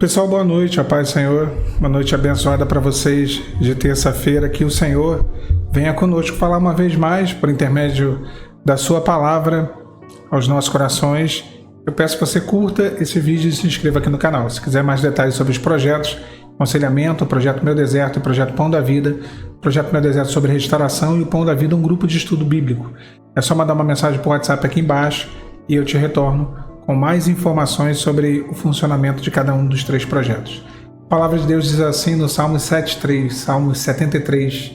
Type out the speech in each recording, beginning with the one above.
Pessoal, boa noite, a paz do Senhor, uma noite abençoada para vocês de terça-feira, que o Senhor venha conosco falar uma vez mais, por intermédio da sua palavra, aos nossos corações. Eu peço que você curta esse vídeo e se inscreva aqui no canal. Se quiser mais detalhes sobre os projetos, aconselhamento, o projeto Meu Deserto, o projeto Pão da Vida, o projeto Meu Deserto sobre restauração e o Pão da Vida, um grupo de estudo bíblico. É só mandar uma mensagem por WhatsApp aqui embaixo e eu te retorno com mais informações sobre o funcionamento de cada um dos três projetos. A palavra de Deus diz assim no Salmo 7:3, Salmo 73.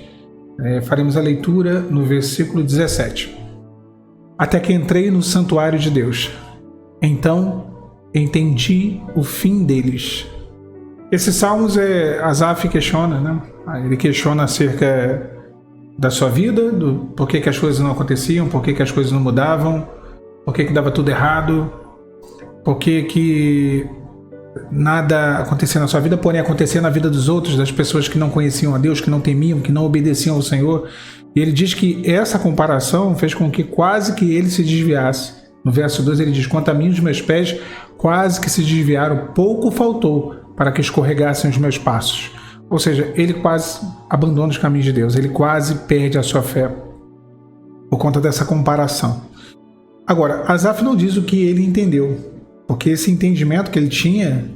Faremos a leitura no versículo 17. Até que entrei no santuário de Deus, então entendi o fim deles. Esses salmos Asaf questiona, né? Ele questiona acerca da sua vida, do porquê que as coisas não aconteciam, porquê que as coisas não mudavam, porquê que dava tudo errado, porquê que nada acontecia na sua vida, porém acontecia na vida dos outros, das pessoas que não conheciam a Deus, que não temiam, que não obedeciam ao Senhor. E ele diz que essa comparação fez com que quase que ele se desviasse. No verso 2 ele diz: quanto a mim, os meus pés quase que se desviaram, pouco faltou para que escorregassem os meus passos. Ou seja, ele quase abandona os caminhos de Deus, ele quase perde a sua fé por conta dessa comparação. Agora, Asaf não diz o que ele entendeu, porque esse entendimento que ele tinha,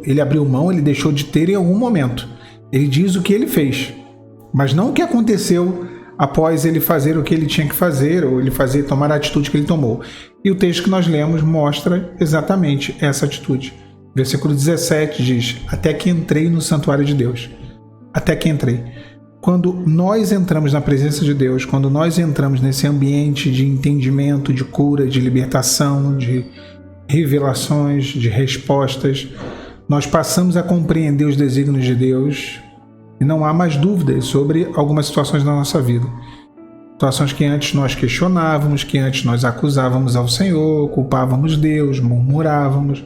ele abriu mão, ele deixou de ter em algum momento. Ele diz o que ele fez, mas não o que aconteceu após ele fazer o que ele tinha que fazer, ou ele tomar a atitude que ele tomou. E o texto que nós lemos mostra exatamente essa atitude. Versículo 17 diz: até que entrei no santuário de Deus. Até que entrei. Quando nós entramos na presença de Deus, quando nós entramos nesse ambiente de entendimento, de cura, de libertação, de revelações, de respostas, nós passamos a compreender os desígnios de Deus e não há mais dúvidas sobre algumas situações da nossa vida. Situações que antes nós questionávamos, que antes nós acusávamos ao Senhor, culpávamos Deus, murmurávamos.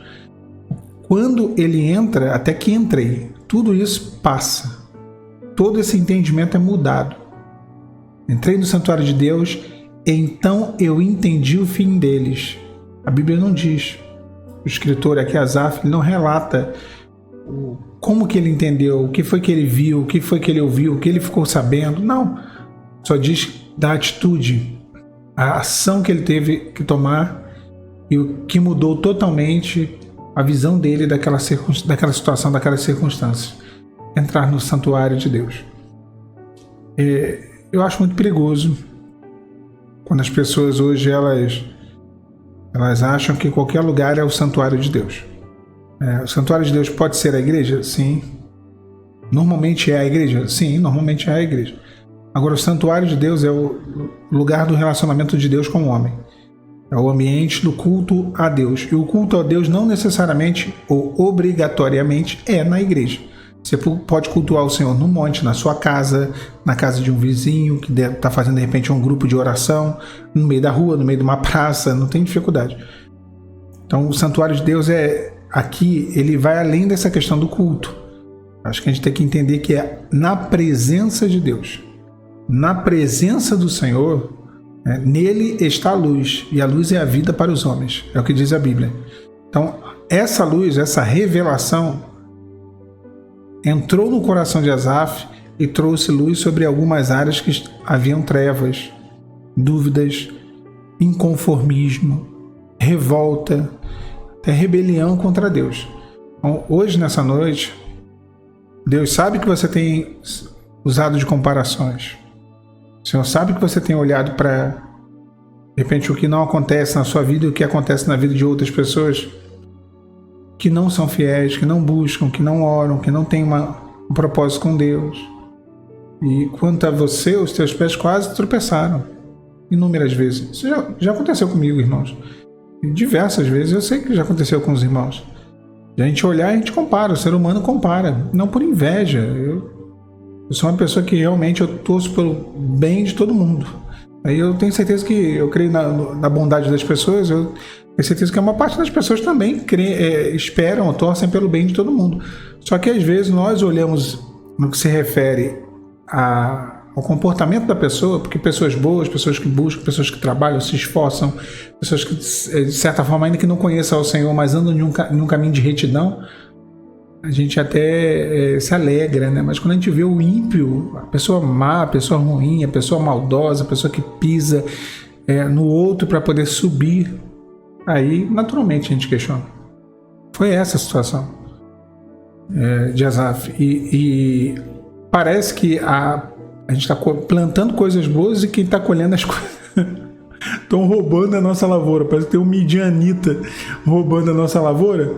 Quando ele entra, até que entrei, tudo isso passa. Todo esse entendimento é mudado. Entrei no santuário de Deus, então eu entendi o fim deles. A Bíblia não diz. O escritor aqui, Asaf, ele não relata como que ele entendeu, o que foi que ele viu, o que foi que ele ouviu, o que ele ficou sabendo. Não. Só diz da atitude, a ação que ele teve que tomar e o que mudou totalmente a visão dele daquela situação, daquelas circunstâncias. Entrar no santuário de Deus. Eu acho muito perigoso quando as pessoas hoje elas acham que qualquer lugar é o santuário de Deus. O santuário de Deus pode ser a igreja? Sim. Normalmente é a igreja? Sim, normalmente é a igreja. Agora, o santuário de Deus é o lugar do relacionamento de Deus com o homem. É o ambiente do culto a Deus. E o culto a Deus não necessariamente ou obrigatoriamente é na igreja. Você pode cultuar o Senhor no monte, na sua casa, na casa de um vizinho que está fazendo de repente um grupo de oração, no meio da rua, no meio de uma praça, não tem dificuldade. Então o santuário de Deus aqui, ele vai além dessa questão do culto. Acho que a gente tem que entender que é na presença de Deus. Na presença do Senhor, nele está a luz, e a luz é a vida para os homens, é o que diz a Bíblia. Então essa luz, essa revelação entrou no coração de Asaf e trouxe luz sobre algumas áreas que haviam trevas, dúvidas, inconformismo, revolta, até rebelião contra Deus. Então, hoje, nessa noite, Deus sabe que você tem usado de comparações. O Senhor sabe que você tem olhado para, de repente, o que não acontece na sua vida e o que acontece na vida de outras pessoas que não são fiéis, que não buscam, que não oram, que não têm um propósito com Deus. E quanto a você, os teus pés quase tropeçaram inúmeras vezes. Isso já aconteceu comigo, irmãos. E diversas vezes, eu sei que já aconteceu com os irmãos. De a gente olhar, a gente compara, o ser humano compara, não por inveja. Eu sou uma pessoa que realmente eu torço pelo bem de todo mundo. Aí eu tenho certeza que eu creio na bondade das pessoas, eu tenho certeza que uma parte das pessoas também esperam ou torcem pelo bem de todo mundo. Só que às vezes nós olhamos no que se refere ao comportamento da pessoa, porque pessoas boas, pessoas que buscam, pessoas que trabalham, se esforçam, pessoas que, de certa forma, ainda que não conheçam o Senhor, mas andam num caminho de retidão, a gente até se alegra, né? Mas quando a gente vê o ímpio, a pessoa má, a pessoa ruim, a pessoa maldosa, a pessoa que pisa no outro para poder subir, aí naturalmente a gente questiona. Foi essa a situação de Asaf. E parece que a gente está plantando coisas boas e quem está colhendo as coisas estão roubando a nossa lavoura. Parece que tem um midianita roubando a nossa lavoura,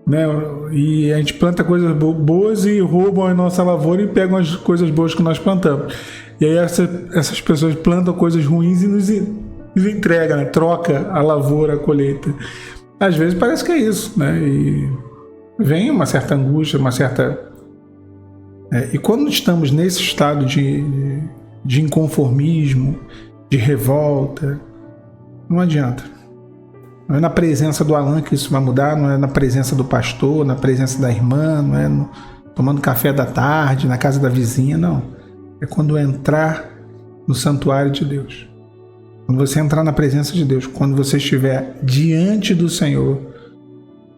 né? E a gente planta coisas boas e roubam a nossa lavoura e pegam as coisas boas que nós plantamos. E aí essas pessoas plantam coisas ruins e nos entregam, né? Troca a lavoura, a colheita. Às vezes parece que é isso, né? E vem uma certa angústia, uma certa... E quando estamos nesse estado de inconformismo, de revolta, não adianta. Não é na presença do Alan que isso vai mudar, não é na presença do pastor, na presença da irmã, não é tomando café da tarde, na casa da vizinha, não. É quando entrar no santuário de Deus. Quando você entrar na presença de Deus, quando você estiver diante do Senhor,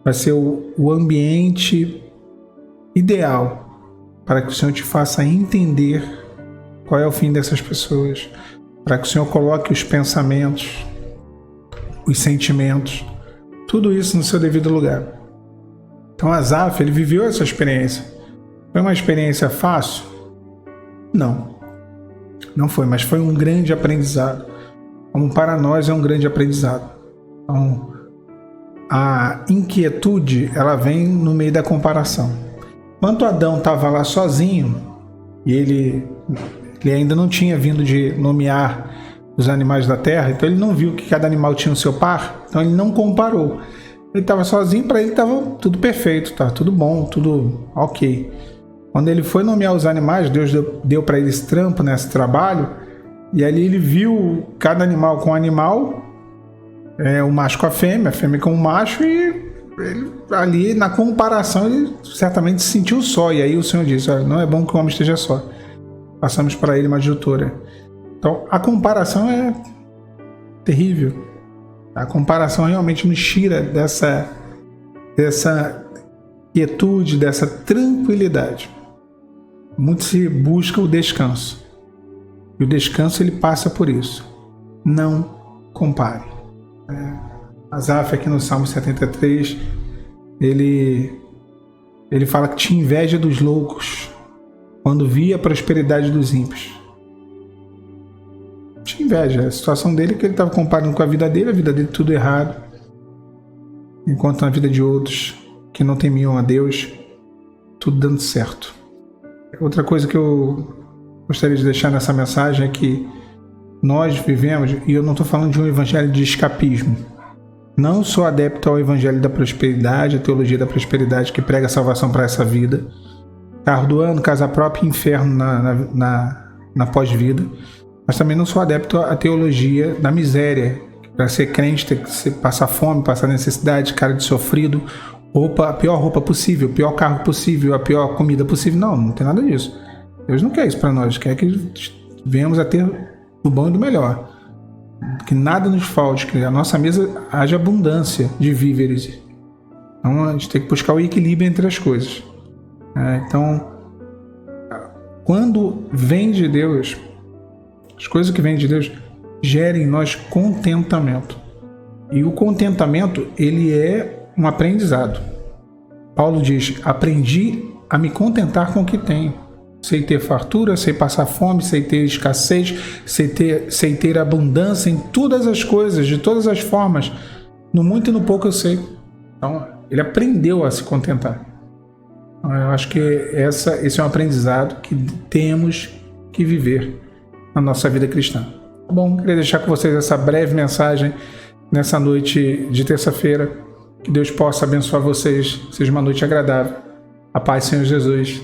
vai ser o ambiente ideal para que o Senhor te faça entender qual é o fim dessas pessoas, para que o Senhor coloque os pensamentos, os sentimentos, tudo isso no seu devido lugar. Então Asaf, ele viveu essa experiência. Foi uma experiência fácil? Não foi, mas foi um grande aprendizado. Como para nós é um grande aprendizado. Então, a inquietude, ela vem no meio da comparação. Enquanto Adão estava lá sozinho, e ele ainda não tinha vindo de nomear os animais da terra, então ele não viu que cada animal tinha o seu par, então ele não comparou. Ele estava sozinho, para ele estava tudo perfeito, tá tudo bom, tudo ok. Quando ele foi nomear os animais, Deus deu para ele esse trampo, né, esse trabalho, e ali ele viu cada animal com o animal, o macho com a fêmea com o macho, e ele, ali na comparação ele certamente se sentiu só, e aí o Senhor disse: não é bom que o homem esteja só, passamos para ele uma adjutora. Então a comparação é terrível. A comparação realmente nos tira dessa quietude, dessa tranquilidade. Muito se busca o descanso, e o descanso ele passa por isso. Não compare. Asaf, aqui no Salmo 73, ele fala que tinha inveja dos loucos quando via a prosperidade dos ímpios. Tinha inveja. A situação dele é que ele estava comparando com a vida dele tudo errado, enquanto na vida de outros que não temiam a Deus, tudo dando certo. Outra coisa que eu gostaria de deixar nessa mensagem é que nós vivemos, e eu não estou falando de um evangelho de escapismo. Não sou adepto ao evangelho da prosperidade, a teologia da prosperidade que prega salvação para essa vida. Carro do ano, casa própria e inferno na pós-vida. Mas também não sou adepto à teologia da miséria. Para ser crente tem que passar fome, passar necessidade, cara de sofrido, a pior roupa possível, o pior carro possível, a pior comida possível. Não tem nada disso. Deus não quer isso para nós. Quer que venhamos a ter do bom e do melhor. Que nada nos falte, que a nossa mesa haja abundância de víveres. Então a gente tem que buscar o equilíbrio entre as coisas. Então, quando vem de Deus, as coisas que vêm de Deus gerem em nós contentamento. E o contentamento, ele é um aprendizado. Paulo diz: aprendi a me contentar com o que tenho. Sei ter fartura, sei passar fome, sei ter escassez, sei ter abundância em todas as coisas, de todas as formas. No muito e no pouco eu sei. Então, ele aprendeu a se contentar. Então, eu acho que esse é um aprendizado que temos que viver na nossa vida cristã. Tá bom, queria deixar com vocês essa breve mensagem nessa noite de terça-feira. Que Deus possa abençoar vocês. Seja uma noite agradável. A paz, Senhor Jesus.